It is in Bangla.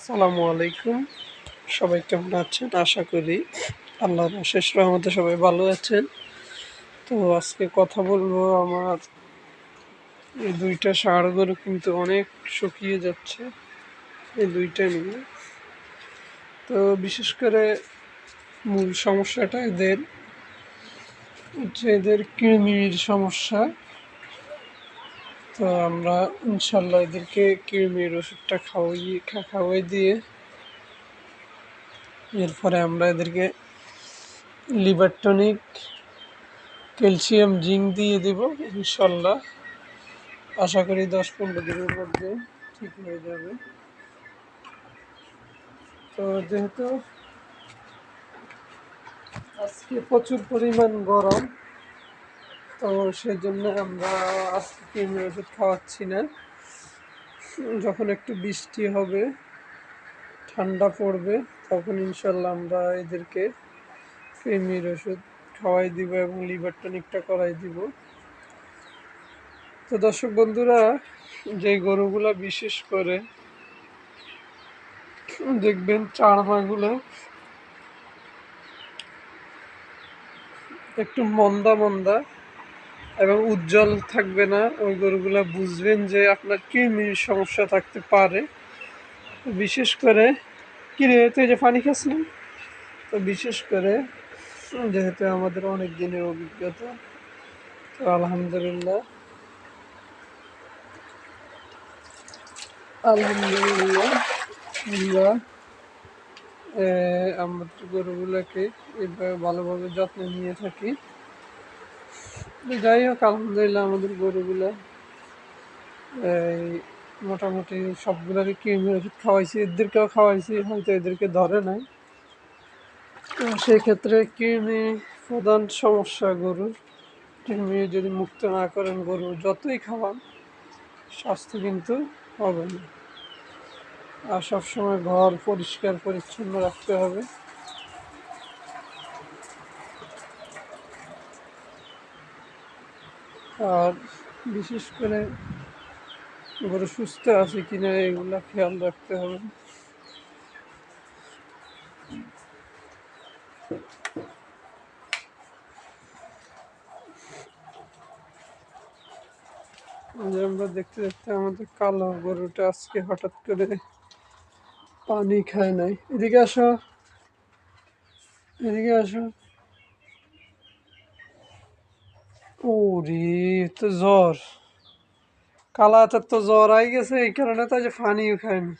আসসালামু আলাইকুম। সবাই কেমন আছেন? আশা করি আল্লাহর অশেষ রহমতে সবাই ভালো আছেন। তো আজকে কথা বলবো আমার এই ২টা ষাঁড় গরু কিন্তু অনেক শুকিয়ে যাচ্ছে, এই ২টা নিয়ে। তো বিশেষ করে মূল সমস্যাটা এদের হচ্ছে এদের কৃমির সমস্যা। তো আমরা ইনশাল্লাহ এদেরকে কৃমির ওষুধটা খাওয়াই দিয়ে এরপরে আমরা এদেরকে লিভার টনিক, ক্যালসিয়াম, জিঙ্ক দিয়ে দিব ইনশাল্লাহ। আশা করি 10-15 দিনের মধ্যে ঠিক হয়ে যাবে। তো যেহেতু আজকে প্রচুর পরিমাণ গরম, তো সেজন্য আমরা আজকে কৃমির ওষুধ খাওয়াচ্ছি না। যখন একটু বৃষ্টি হবে, ঠান্ডা পড়বে, তখন ইনশাল্লাহ আমরা এদেরকে কৃমির ওষুধ খাওয়াই দিব এবং লিভার টনিকটা করাই দিব। তো দর্শক বন্ধুরা, যে গরুগুলা বিশেষ করে দেখবেন চারমাগুলো একটু মন্দা মন্দা এবং উজ্জ্বল থাকবে না, ওই গরুগুলা বুঝবেন যে আপনার কৃমির সমস্যা থাকতে পারে। বিশেষ করে কিরে তুই যে পানি খাস না, তো বিশেষ করে যেহেতু আমাদের অনেক দিনের অভিজ্ঞতা, তো আলহামদুলিল্লাহ আলহামদুলিল্লাহ আমরা আমাদের গরুগুলাকে এইভাবে ভালোভাবে যত্ন নিয়ে থাকি। যাই হোক, আলহামদুলিল্লাহ আমাদের গরুগুলা এই মোটামুটি সবগুলোরই কৃমির ওষুধ খাওয়াইছি, এদেরকেও খাওয়াইছি, হয়তো এদেরকে ধরে নাই। তো সেই ক্ষেত্রে কৃমি প্রধান সমস্যা গরুর। কৃমি যদি মুক্ত না করেন, গরু যতই খাওয়ান স্বাস্থ্য কিন্তু হবে না। আর সবসময় ঘর পরিষ্কার পরিচ্ছন্ন রাখতে হবে। আর বিশেষ করে গরু সুস্থ আছে কিনা এগুলা খেয়াল রাখতে হবে। যে আমরা দেখতে দেখতে আমাদের কালো গরুটা আজকে হঠাৎ করে পানি খায় নাই। এদিকে আসো, এদিকে আসো। ওরে, তো জ্বর, কালা হাতের তো জ্বর আই গেছে, এই কারণে তো যে পানিও খায়নি।